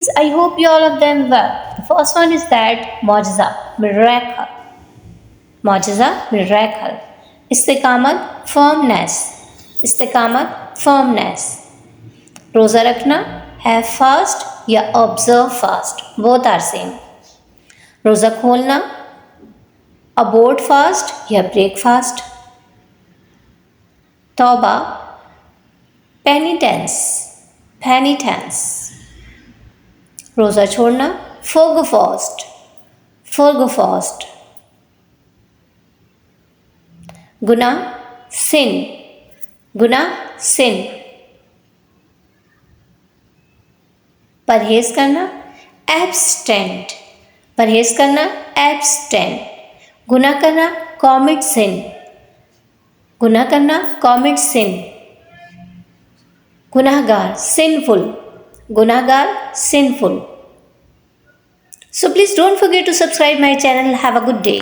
I hope you all of them well. The first one is that Mojiza, miracle. Mojiza, miracle. Istiqamat, firmness. Istiqamat, firmness. रोजा रखना, have fast या observe fast, both are same. रोजा खोलना, abort fast या break fast. तौबा, penitence, penitence. रोजा छोड़ना, forgo fast, forgo fast. गुनाह, sin, गुनाह, sin. परहेज करना, abstent, परहेज करना, abstain. गुनाह करना, commit sin, गुनाह करना, commit sin. गुनाहगार, sinful, गुनाहगार, sinful. So please don't forget to subscribe my channel. Have a good day.